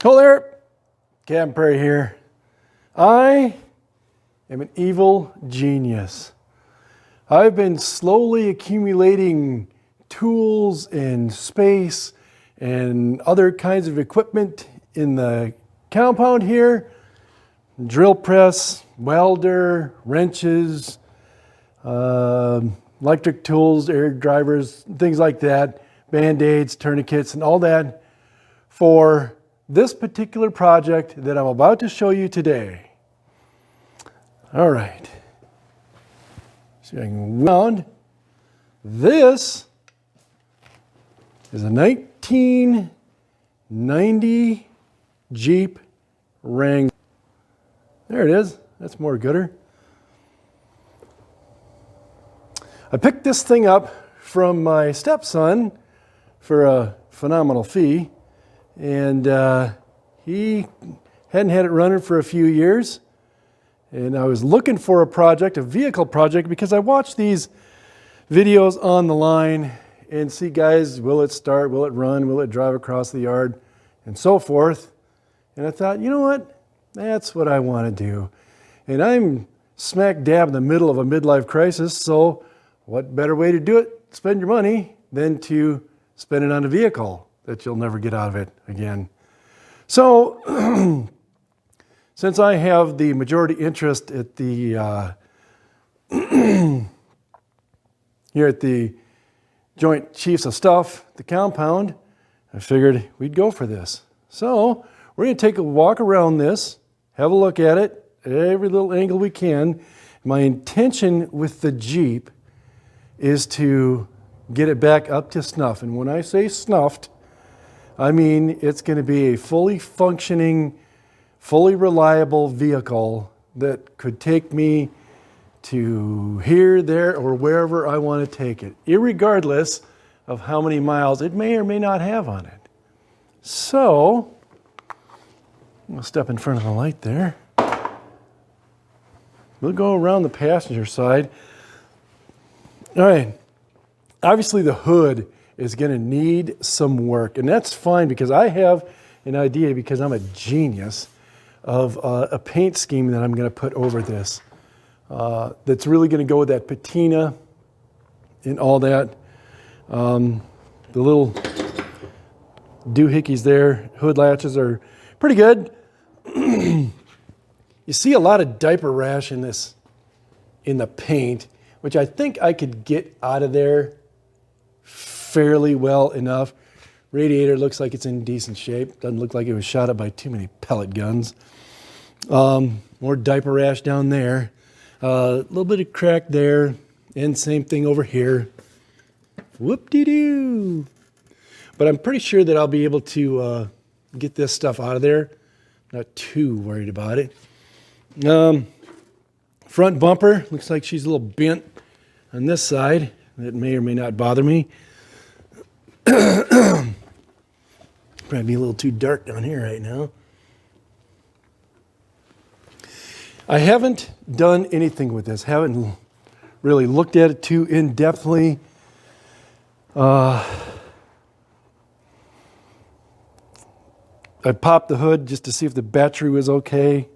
Ole Captain Prairie here. I am an evil genius. I've been slowly accumulating tools and space and other kinds of equipment in the compound here. Drill press, welder, wrenches, electric tools, air drivers, things like that, band-aids, tourniquets, and all that for this particular project that I'm about to show you today. All right. See if I can round. This is a 1990 Jeep Wrangler. There it is. That's more gooder. I picked this thing up from my stepson for a phenomenal fee. And he hadn't had it running for a few years. And I was looking for a project, a vehicle project, because I watch these videos on the line and see guys, will it start, will it run, will it drive across the yard, and so forth. And I thought, you know what? That's what I want to do. And I'm smack dab in the middle of a midlife crisis, so what better way to do it, spend your money, than to spend it on a vehicle that you'll never get out of it again. So, since I have the majority interest at the here at the Joint Chiefs of Staff, the compound, I figured we'd go for this. So, we're going to take a walk around this, have a look at it, every little angle we can. My intention with the Jeep is to get it back up to snuff. And when I say snuffed, I mean, it's going to be a fully functioning, fully reliable vehicle that could take me to here, there, or wherever I want to take it, irregardless of how many miles it may or may not have on it. So, I'll step in front of the light there. We'll go around the passenger side. All right. Obviously, the hood is going to need some work, and that's fine because I have an idea, because I'm a genius, of a paint scheme that I'm going to put over this that's really going to go with that patina and all that. The little doohickeys there, hood latches are pretty good. You see a lot of diaper rash in this, in the paint, which I think I could get out of there fairly well enough. Radiator looks like it's in decent shape. Doesn't look like it was shot up by too many pellet guns. More diaper rash down there. A little bit of crack there. And same thing over here. Whoop-de-doo. But I'm pretty sure that I'll be able to get this stuff out of there. Not too worried about it. Front bumper. Looks like she's a little bent on this side. That may or may not bother me. Probably be a little too dark down here right now. I haven't done anything with this. Haven't really looked at it too in-depthly. I popped the hood just to see if the battery was okay.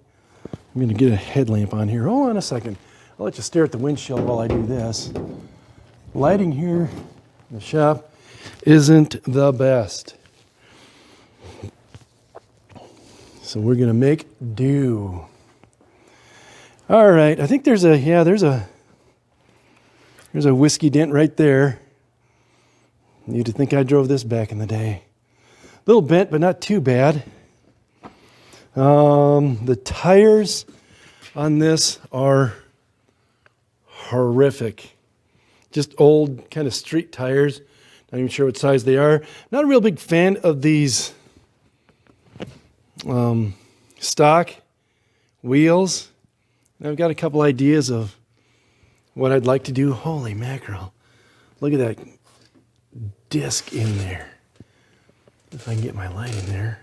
I'm going to get a headlamp on here. Hold on a second. I'll let you stare at the windshield while I do this. Lighting here in the shop isn't the best. So we're going to make do. All right, I think there's a whiskey dent right there. You'd think I drove this back in the day. A little bent, but not too bad. The tires on this are horrific. Just old kind of street tires. Not even sure what size they are. Not a real big fan of these stock wheels. And I've got a couple ideas of what I'd like to do. Holy mackerel. Look at that disc in there. If I can get my light in there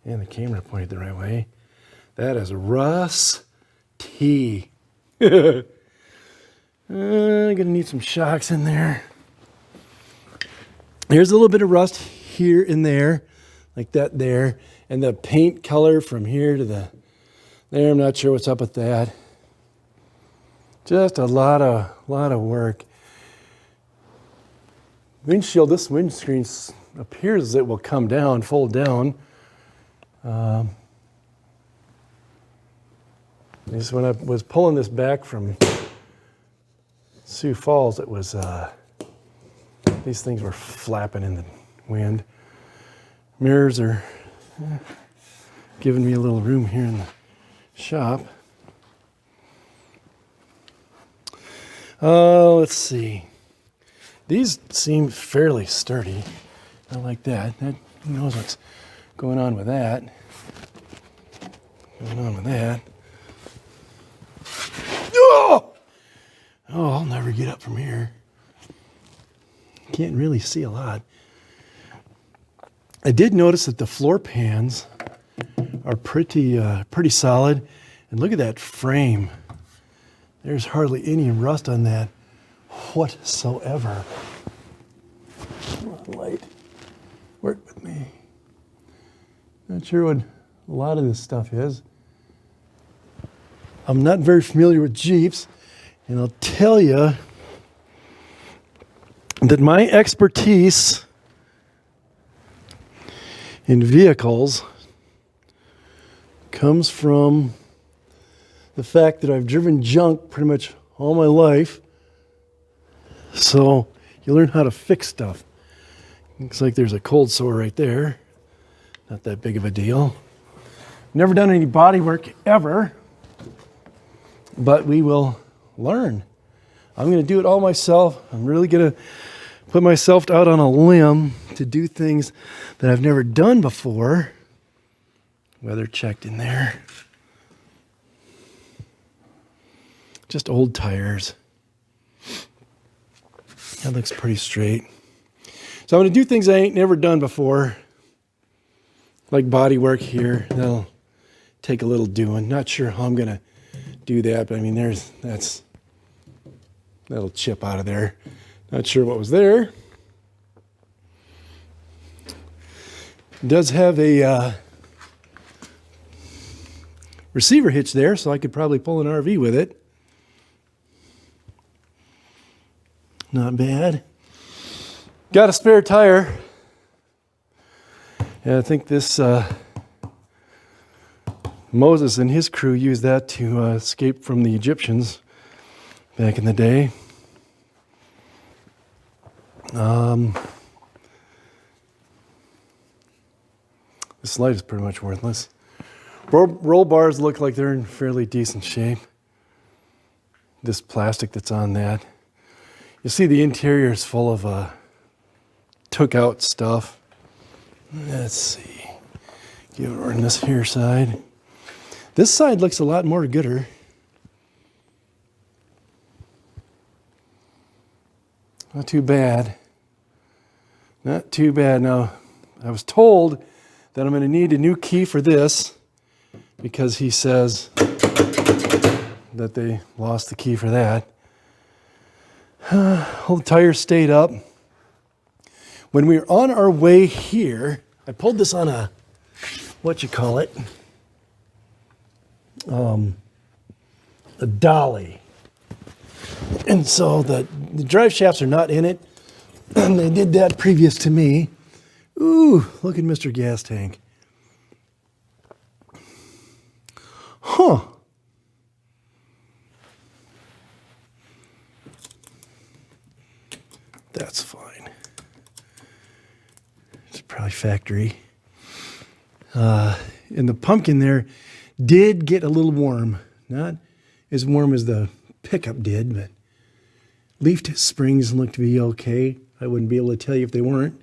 and the camera pointed the right way. That is rusty. I'm going to need some shocks in there. There's a little bit of rust here and there, like that there. And the paint color from here to there, I'm not sure what's up with that. Just a lot of work. Windshield, this windscreen appears as it will come down, fold down. Just when I was pulling this back from Sioux Falls, it was, these things were flapping in the wind. Mirrors are giving me a little room here in the shop. Let's see. These seem fairly sturdy. I like that. Who knows what's going on with that? Oh! Oh, I'll never get up from here. Can't really see a lot. I did notice that the floor pans are pretty solid. And look at that frame. There's hardly any rust on that whatsoever. Light, work with me. Not sure what a lot of this stuff is. I'm not very familiar with Jeeps, and I'll tell you that my expertise in vehicles comes from the fact that I've driven junk pretty much all my life. So you learn how to fix stuff. Looks like there's a cold sore right there. Not that big of a deal. Never done any body work ever, but we will learn. I'm going to do it all myself. I'm really going to put myself out on a limb to do things that I've never done before. Weather checked in there. Just old tires. That looks pretty straight. So I'm going to do things I ain't never done before, like body work here. That'll take a little doing. Not sure how I'm going to do that, but I mean, that'll chip out of there. Not sure what was there. It does have a receiver hitch there, so I could probably pull an RV with it. Not bad. Got a spare tire. And I think this Moses and his crew used that to escape from the Egyptians back in the day. This light is pretty much worthless. Roll bars look like they're in fairly decent shape. This plastic that's on that. You see the interior is full of took out stuff. Let's see. Get over on this here side. This side looks a lot more gooder. Not too bad. Not too bad. Now, I was told that I'm going to need a new key for this because he says that they lost the key for that. All the tires stayed up. When we were on our way here, I pulled this on a, a dolly. And so the drive shafts are not in it. And they did that previous to me. Ooh, look at Mr. Gas Tank. Huh. That's fine. It's probably factory. And the pumpkin there did get a little warm. Not as warm as the pickup did, but leaf springs look to be okay. I wouldn't be able to tell you if they weren't.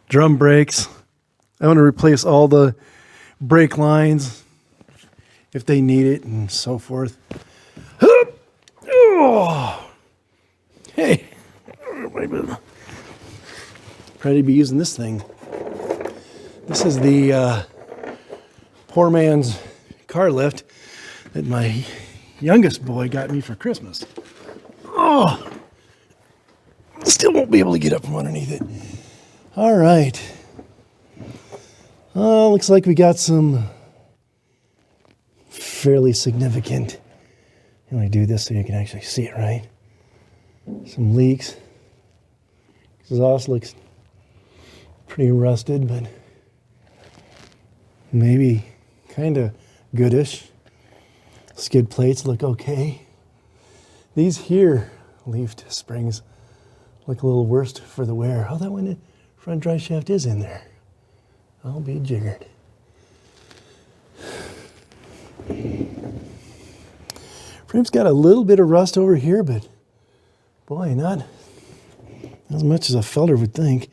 Drum brakes. I want to replace all the brake lines if they need it and so forth. Oh. Hey, probably be using this thing. This is the poor man's car lift that my youngest boy got me for Christmas. Oh, still won't be able to get up from underneath it. All right. Looks like we got some fairly significant. Let me do this so you can actually see it right. Some leaks. Exhaust looks pretty rusted, but maybe kind of goodish. Skid plates look okay. These here leaf springs look a little worse for the wear. Oh, that one, the front drive shaft is in there. I'll be jiggered. Frame's got a little bit of rust over here, but boy, not as much as a felder would think.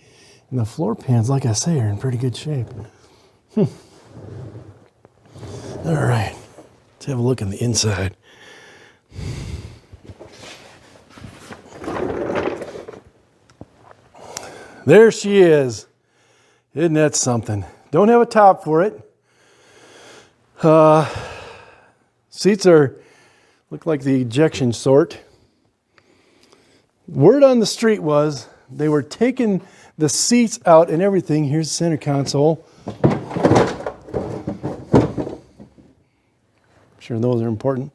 And the floor pans, like I say, are in pretty good shape. All right, let's have a look on the inside. There she is. Isn't that something? Don't have a top for it. Seats look like the ejection sort. Word on the street was they were taking the seats out and everything. Here's the center console. I'm sure those are important.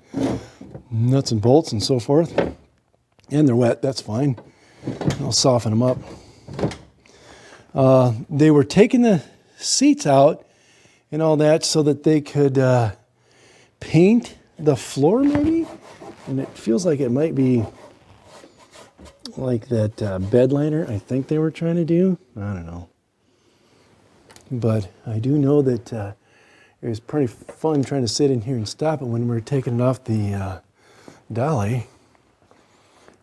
Nuts and bolts and so forth. And they're wet, that's fine. I'll soften them up. They were taking the seats out and all that so that they could paint the floor maybe. And it feels like it might be like that bed liner I think they were trying to do. I don't know. But I do know that it was pretty fun trying to sit in here and stop it when we were taking it off the dolly.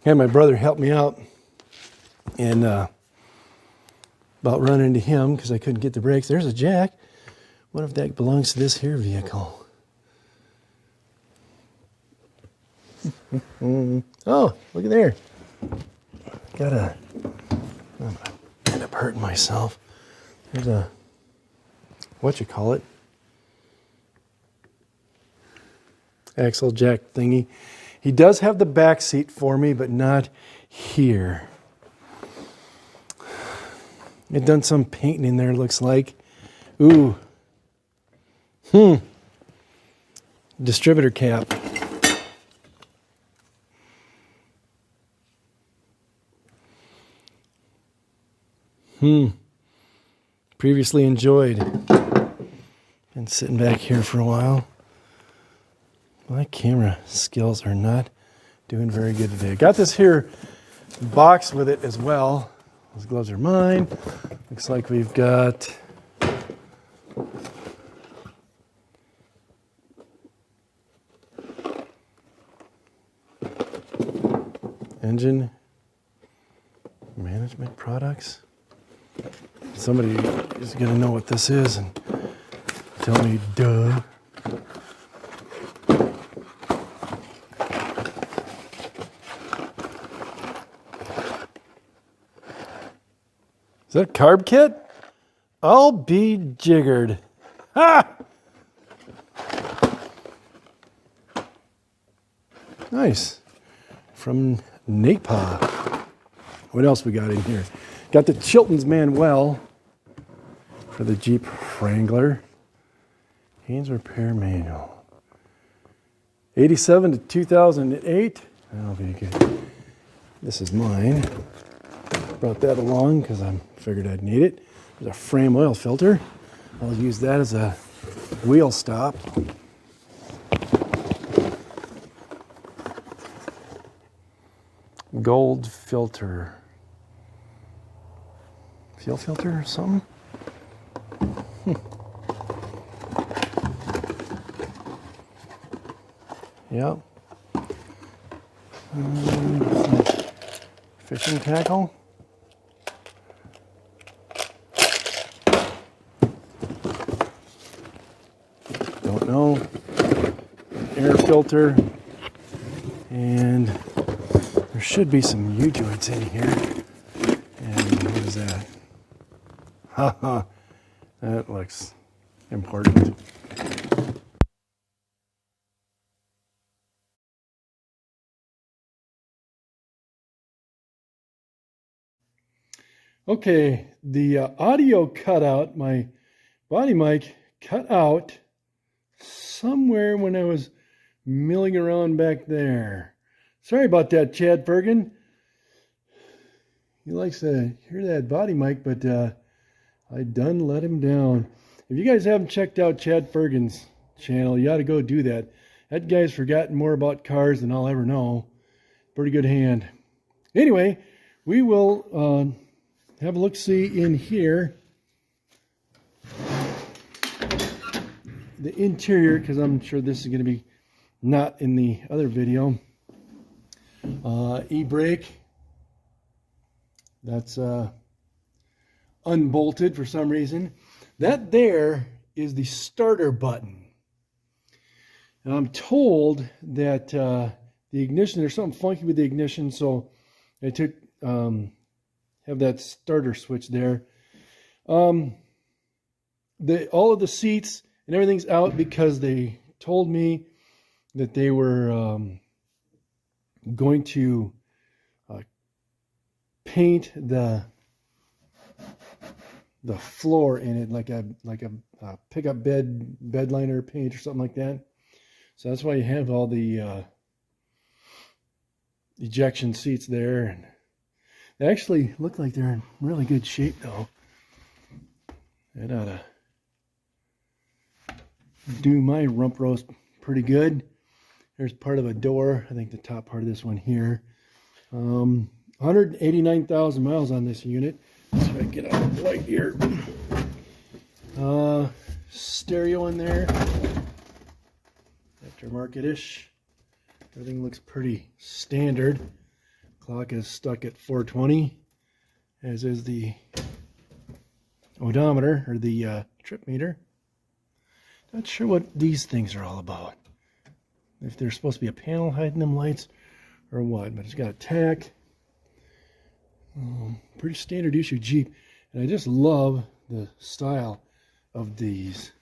I had my brother help me out and about run into him because I couldn't get the brakes. There's a jack. What if that belongs to this here vehicle? Oh, look at there. I'm gonna end up hurting myself. There's a, what you call it? Axle jack thingy. He does have the back seat for me, but not here. It done some painting in there, looks like. Ooh. Distributor cap. Previously enjoyed. Been sitting back here for a while. My camera skills are not doing very good today. I got this here box with it as well. Those gloves are mine. Looks like we've got engine management products. Somebody is going to know what this is and tell me, duh. Is that a carb kit? I'll be jiggered. Ha! Nice. From NAPA. What else we got in here? Got the Chilton's Manual for the Jeep Wrangler. Haynes Repair Manual. 87 to 2008. That'll be good. This is mine. Brought that along because I figured I'd need it. There's a frame oil filter. I'll use that as a wheel stop. Gold filter. Fuel filter or something? Yep. Fishing tackle. Don't know. Air filter. And there should be some U-joints in here. And what is that? Haha, that looks important. Okay, the audio cutout, my body mic cut out somewhere when I was milling around back there. Sorry about that, Chad Fergan. He likes to hear that body mic, but I done let him down. If you guys haven't checked out Chad Fergan's channel, you ought to go do that. That guy's forgotten more about cars than I'll ever know. Pretty good hand. Anyway, we will have a look-see in here. The interior, because I'm sure this is going to be not in the other video. E-brake. That's unbolted for some reason. That there is the starter button. And I'm told that the ignition, there's something funky with the ignition, so I took have that starter switch there. All of the seats and everything's out because they told me that they were going to paint the floor in it like a pickup bed liner paint or something like that. So that's why you have all the ejection seats there, and they actually look like they're in really good shape though. That ought to do my rump roast pretty good. There's part of a door. I think the top part of this one here. 189,000 miles on this unit. So I get out of the light here. Stereo in there. Aftermarket-ish. Everything looks pretty standard. Clock is stuck at 420, as is the odometer, or the trip meter. Not sure what these things are all about. If there's supposed to be a panel hiding them lights or what, but it's got a tack. Pretty standard issue Jeep, and I just love the style of these.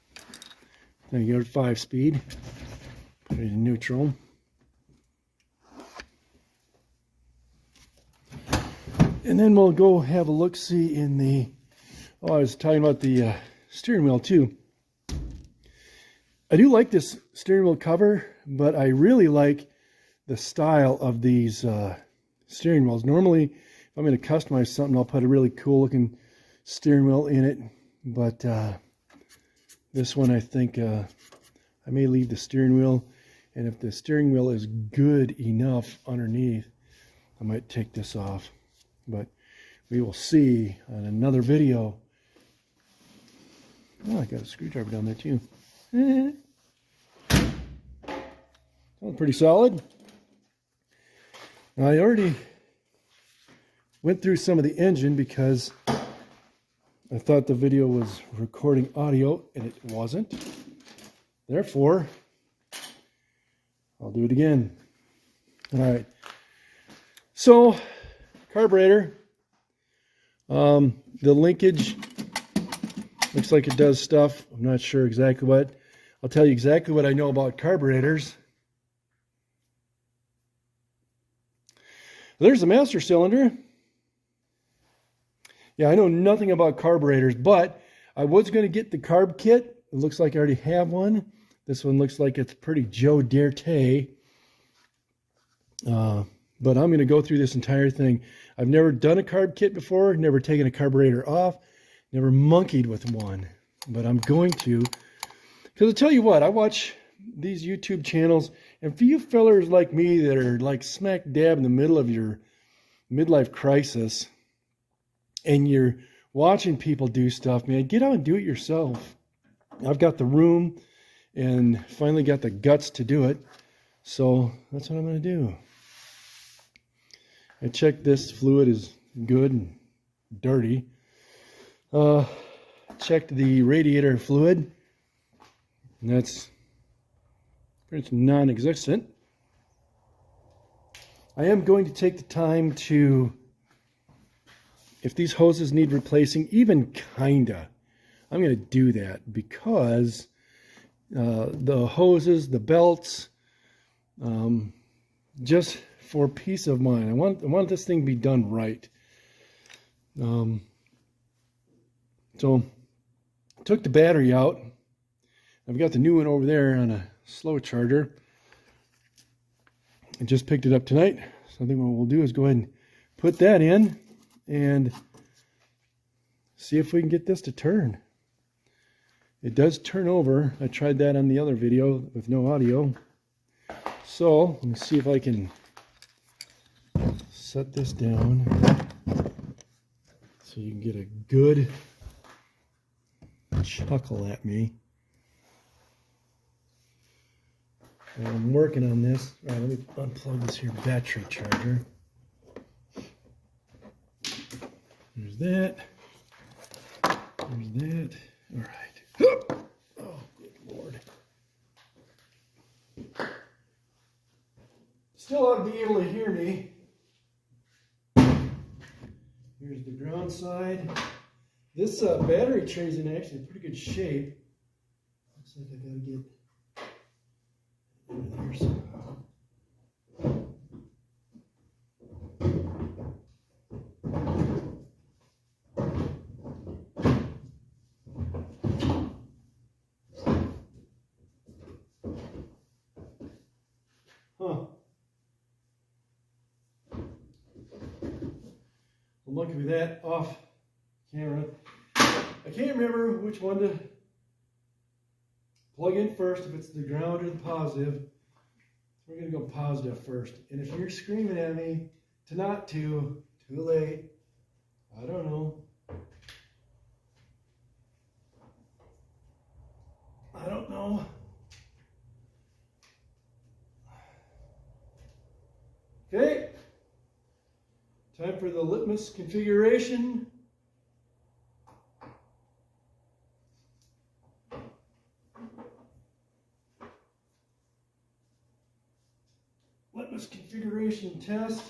Now you go to 5-speed, put it in neutral. And then we'll go have a look-see in the, I was talking about the steering wheel too. I do like this steering wheel cover, but I really like the style of these steering wheels. Normally, if I'm going to customize something, I'll put a really cool looking steering wheel in it. But this one, I think I may leave the steering wheel. And if the steering wheel is good enough underneath, I might take this off. But we will see on another video. Oh, I got a screwdriver down there too. Sounds pretty solid. Now, I already went through some of the engine because I thought the video was recording audio and it wasn't. Therefore, I'll do it again. All right. So, carburetor. The linkage looks like it does stuff. I'm not sure exactly what. I'll tell you exactly what I know about carburetors. There's the master cylinder. Yeah, I know nothing about carburetors, but I was going to get the carb kit. It looks like I already have one. This one looks like it's pretty Joe Dirt. But I'm going to go through this entire thing. I've never done a carb kit before, never taken a carburetor off, never monkeyed with one. But I'm going to, because I'll tell you what, I watch these YouTube channels, and for you fellers like me that are like smack dab in the middle of your midlife crisis, and you're watching people do stuff, man, get out and do it yourself. I've got the room and finally got the guts to do it, so that's what I'm going to do. I checked this fluid is good and dirty. Checked the radiator fluid, and that's pretty much non-existent. I am going to take the time to, if these hoses need replacing, even kinda, I'm going to do that, because the hoses, the belts, just for peace of mind, I want this thing to be done right. So took the battery out. I've got the new one over there on a slow charger. I just picked it up tonight. So I think what we'll do is go ahead and put that in and see if we can get this to turn. It does turn over. I tried that on the other video with no audio. So let me see if I can set this down so you can get a good chuckle at me. I'm working on this. All right, let me unplug this here battery charger. There's that. There's that. All right. Oh, good Lord. Still ought to be able to hear me. Here's the ground side. This battery tray is in actually pretty good shape. Looks like I gotta get over there somehow. Huh. I'm lucky with that off camera. I can't remember which one to plug in first, if it's the ground or the positive. We're going to go positive first. And if you're screaming at me to not to, too late. I don't know. I don't know. Okay. Time for the litmus configuration. Litmus configuration test.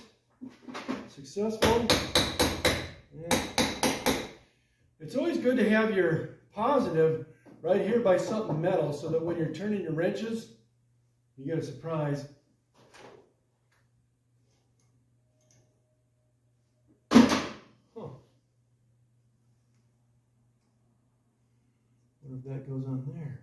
Successful. Yeah. It's always good to have your positive right here by something metal so that when you're turning your wrenches, you get a surprise. What if that goes on there?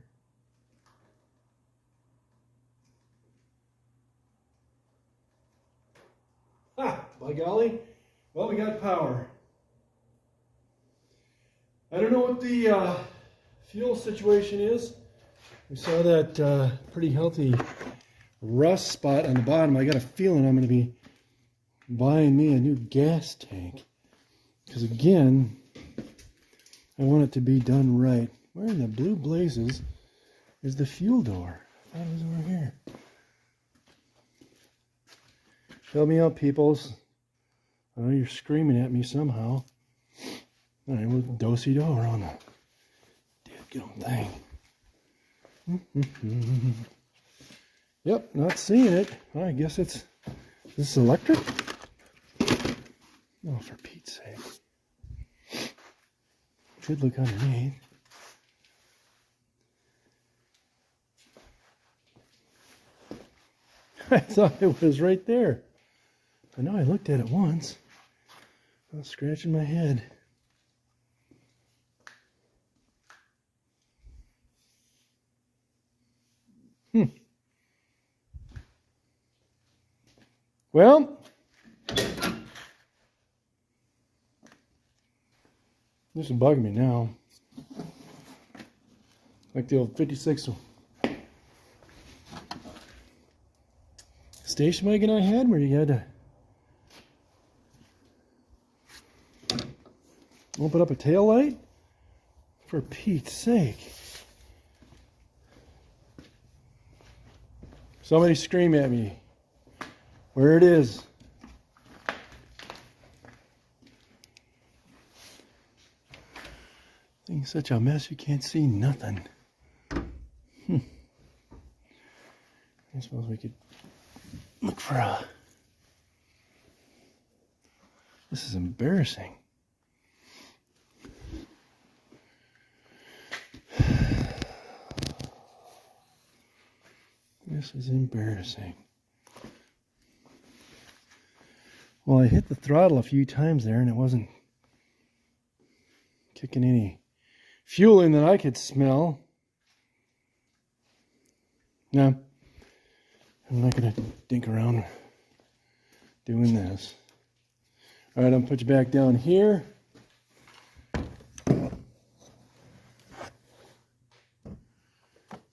Ha! By golly. Well, we got power. I don't know what the fuel situation is. We saw that pretty healthy rust spot on the bottom. I got a feeling I'm going to be buying me a new gas tank. Because again, I want it to be done right. Where in the blue blazes is the fuel door? I thought it was over here. Help me out, peoples. I know you're screaming at me somehow. All right, we'll do-si-do around the dadgum thing. Yep, not seeing it. I guess it's... Is this electric? Oh, for Pete's sake. Should look underneath. I thought it was right there. I know I looked at it once. I was scratching my head. Well, this is bugging me now. Like the old 56 station wagon I had where you had to open up a tail light? For Pete's sake. Somebody scream at me where it is. Thing's such a mess you can't see nothing. I suppose we could look for a... This is embarrassing. This is embarrassing. Well, I hit the throttle a few times there and it wasn't kicking any fueling that I could smell. No, I'm not going to dink around doing this. All right, I'm going to put you back down here.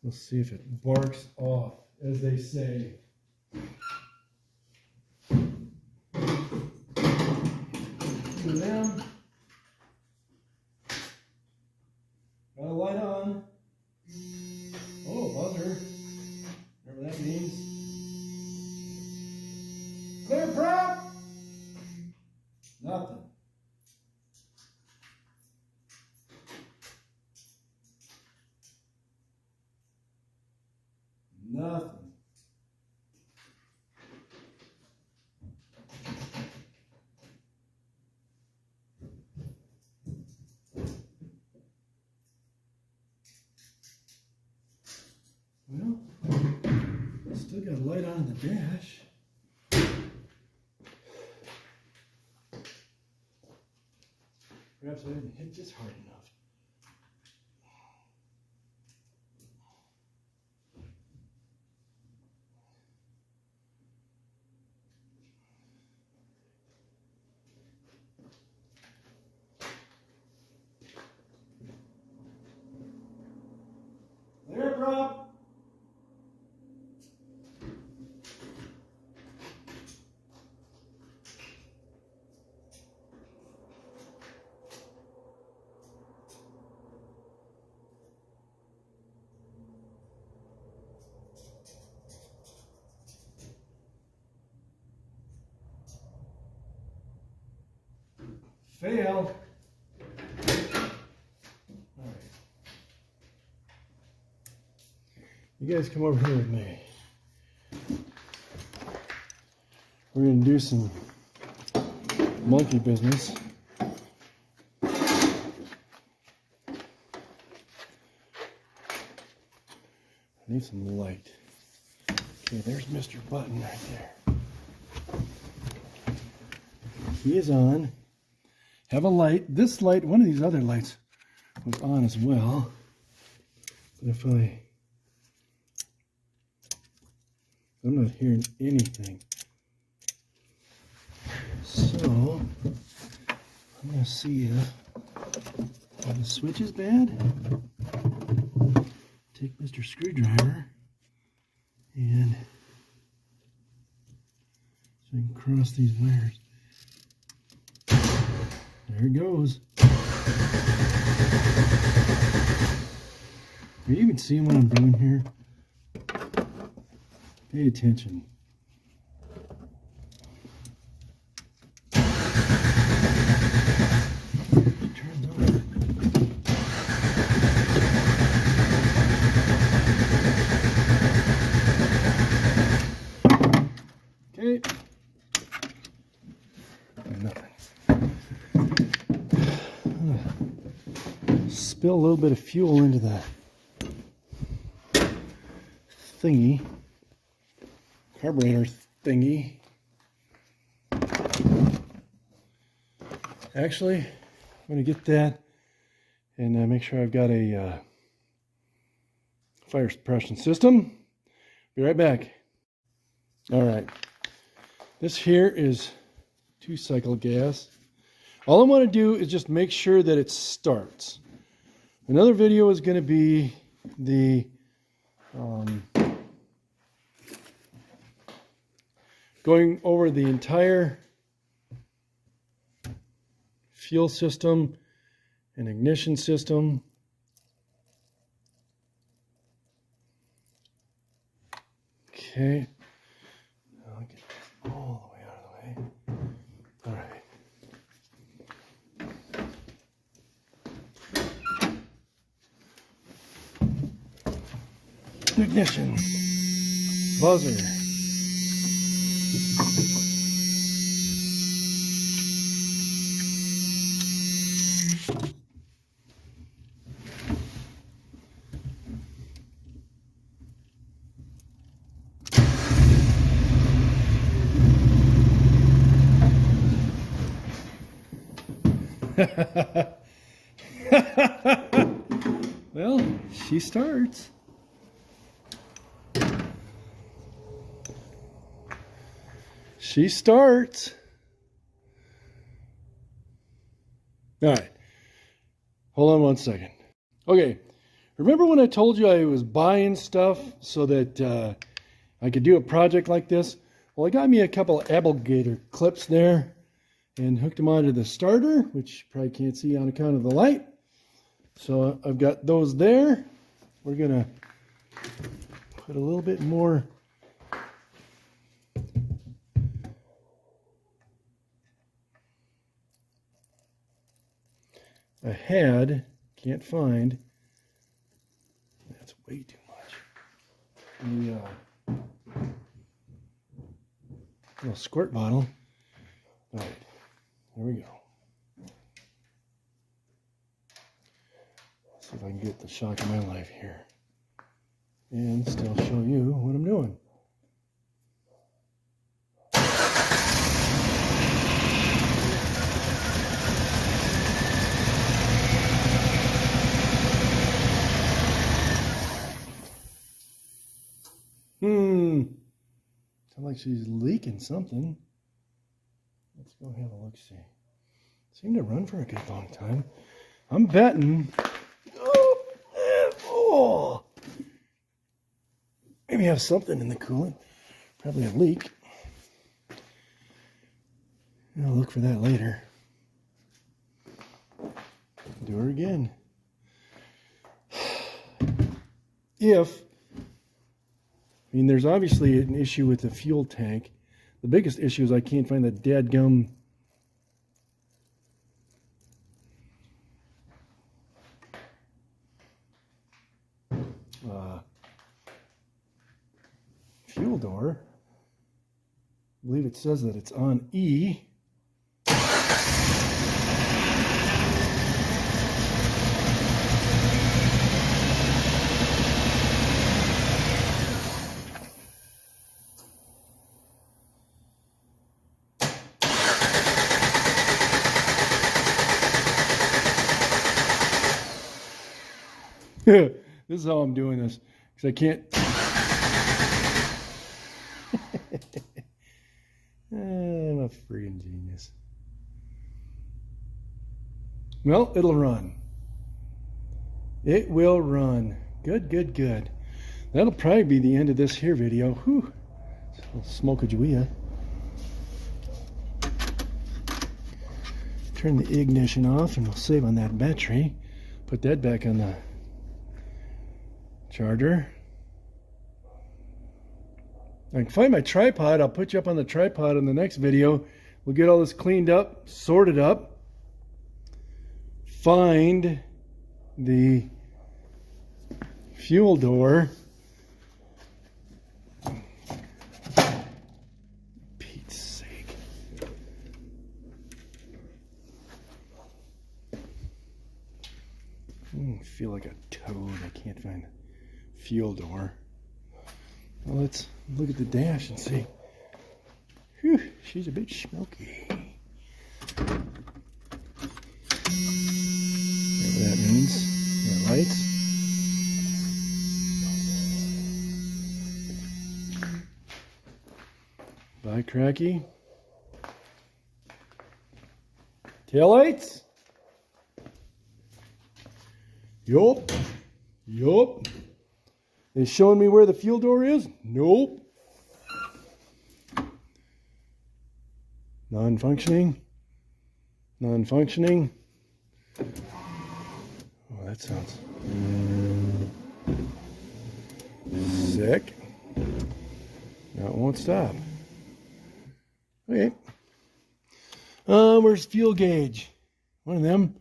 Let's see if it barks off, as they say. So now, got a light on. Oh, buzzer. Whatever that means. Clear prop. Nothing. Nothing. Well, still got a light on in the dash. Perhaps I didn't hit this hard enough. There, prop. Fail. All right. You guys come over here with me. We're going to do some monkey business. I need some light. Okay, there's Mr. Button right there. He is on. Have a light. This light, one of these other lights was on as well. But if I'm not hearing anything. So, I'm going to see if the switch is bad. Take Mr. Screwdriver and so I can cross these wires. There it goes. Are you even seeing what I'm doing here? Pay attention. It turns on. Okay. Nothing. Spill a little bit of fuel into the thingy, carburetor thingy. Actually, I'm going to get that and make sure I've got a fire suppression system. Be right back. All right, this here is 2-cycle gas. All I want to do is just make sure that it starts. Another video is going to be the going over the entire fuel system and ignition system. Okay. I'll get all the way out of the way. All right. Ignition. Buzzer. Well, she starts. She starts. All right. Hold on one second. Okay. Remember when I told you I was buying stuff so that I could do a project like this? Well, I got me a couple of alligator clips there and hooked them onto the starter, which you probably can't see on account of the light. So I've got those there. We're going to put a little bit more ahead. Can't find. That's way too much. The little squirt bottle. All right, there we go. See if I can get the shock of my life here and still show you what I'm doing. Sounds like she's leaking something. Let's go have a look-see. Seemed to run for a good long time. I'm betting. Oh, maybe have something in the coolant. Probably a leak. I'll look for that later. Do her again. I mean, there's obviously an issue with the fuel tank. The biggest issue is I can't find the dadgum fuel door. I believe it says that it's on E. This is how I'm doing this, because I can't. I'm a friggin' genius. Well, it'll run. It will run. Good, good, good. That'll probably be the end of this here video. Whew. Smoke a Juia. Turn the ignition off and we'll save on that battery. Put that back on the charger. I can find my tripod. I'll put you up on the tripod in the next video. We'll get all this cleaned up, sorted up, find the fuel door. Pete's sake. I feel like a toad. I can't find the fuel door. Well, let's look at the dash and see. Whew, she's a bit smoky. Whatever that means. Yeah, lights. Bye, Cracky. Taillights. Yup. Yup. They showing me where the fuel door is? Nope. Non-functioning. Non-functioning. Oh, that sounds sick. Now it won't stop. Okay. Where's fuel gauge? One of them.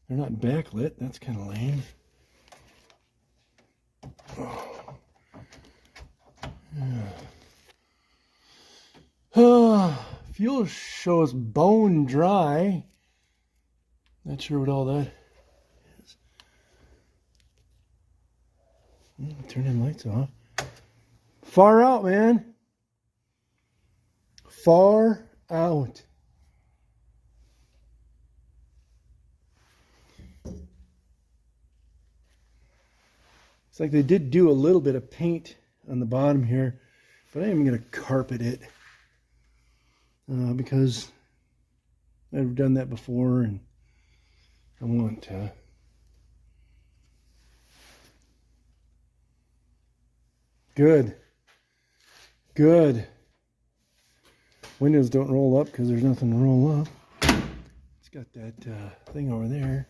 They're not backlit. That's kind of lame. Fuel shows bone dry. Not sure what all that is. Turn them lights off. Far out, man. Far out. It's like they did do a little bit of paint on the bottom here, but I am going to carpet it because I've done that before and I want to. Good. Good. Windows don't roll up because there's nothing to roll up. It's got that thing over there.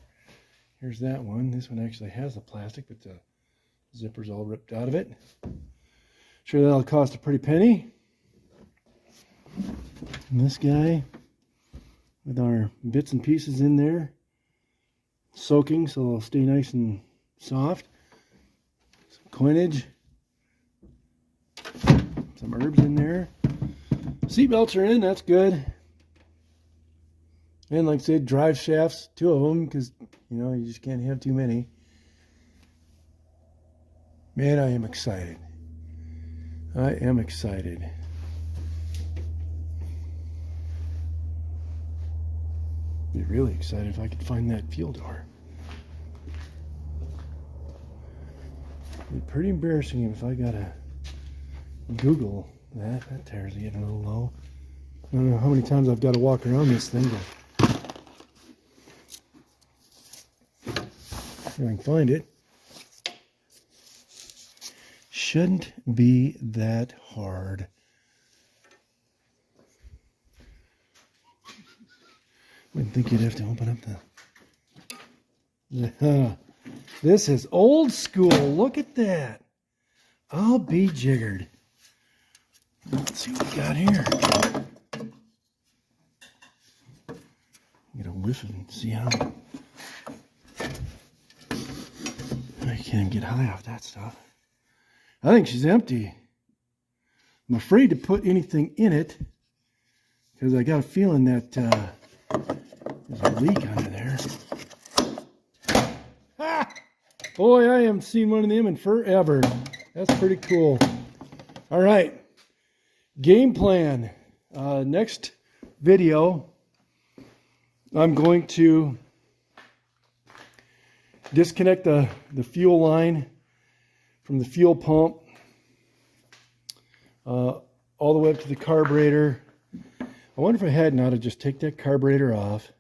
Here's that one. This one actually has the plastic, but the zipper's all ripped out of it. Sure, that'll cost a pretty penny. And this guy with our bits and pieces in there, soaking so they'll stay nice and soft. Some coinage. Some herbs in there. Seat belts are in, that's good. And like I said, drive shafts, 2 of them, because you know you just can't have too many. Man, I am excited. I am excited. Be really excited if I could find that fuel door. It'd be pretty embarrassing if I gotta Google that. That tire's getting a little low. I don't know how many times I've got to walk around this thing to see if I can find it. Shouldn't be that hard. Wouldn't think you'd have to open up the... This is old school. Look at that. I'll be jiggered. Let's see what we got here. Get a whiff and see how... I can't get high off that stuff. I think she's empty. I'm afraid to put anything in it because I got a feeling that there's a leak under there. Ah! Boy, I haven't seen one of them in forever. That's pretty cool. All right. Game plan. Next video, I'm going to disconnect the fuel line from the fuel pump all the way up to the carburetor. I wonder if I hadn't ought to just take that carburetor off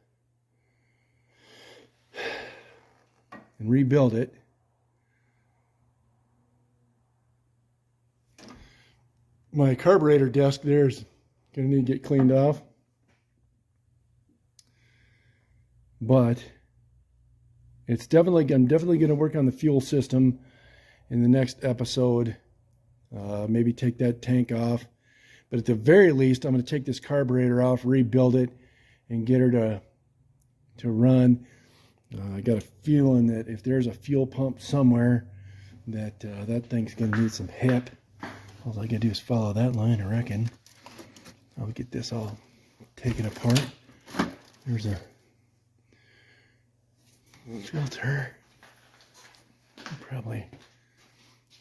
and rebuild it. My carburetor desk there is going to need to get cleaned off. But I'm definitely going to work on the fuel system in the next episode. Maybe take that tank off. But at the very least, I'm going to take this carburetor off, rebuild it, and get her to run. I got a feeling that if there's a fuel pump somewhere, that that thing's going to need some help. All I got to do is follow that line, I reckon. I'll get this all taken apart. There's a filter. I'll probably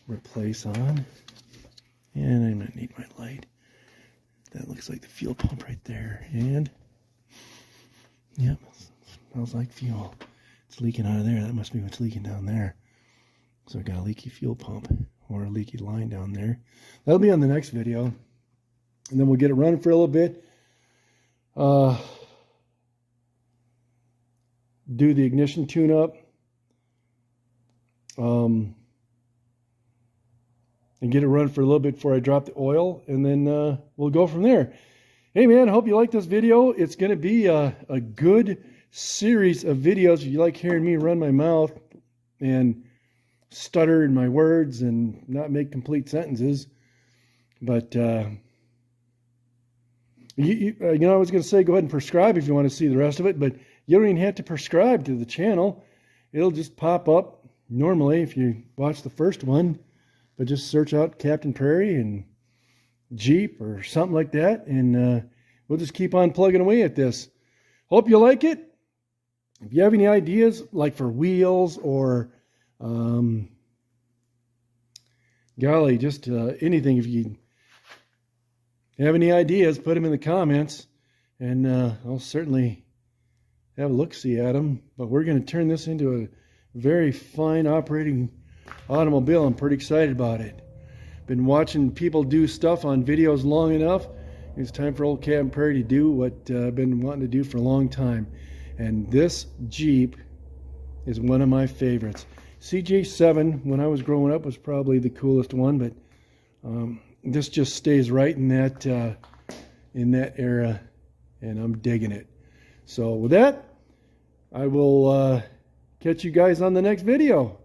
replace on. And I might need my light. That looks like the fuel pump right there. And, yep, smells like fuel. It's leaking out of there. That must be what's leaking down there. So I got a leaky fuel pump or a leaky line down there. That'll be on the next video. And then we'll get it running for a little bit. Do the ignition tune-up. And get it running for a little bit before I drop the oil. And then we'll go from there. Hey, man, I hope you like this video. It's going to be a good series of videos. If you like hearing me run my mouth and stutter in my words and not make complete sentences. But, I was going to say go ahead and prescribe if you want to see the rest of it. But you don't even have to prescribe to the channel. It'll just pop up normally if you watch the first one. But just search out Captain Prairie and Jeep or something like that. And we'll just keep on plugging away at this. Hope you like it. If you have any ideas, like for wheels or, golly, just anything. If you have any ideas, put them in the comments. And I'll certainly have a look-see at them. But we're going to turn this into a very fine operating automobile. I'm pretty excited about it. Been watching people do stuff on videos long enough. It's time for Ole Captain Prairie to do what I've been wanting to do for a long time. And this Jeep is one of my favorites. CJ7, when I was growing up, was probably the coolest one, but this just stays right in that era, and I'm digging it. So with that, I will catch you guys on the next video.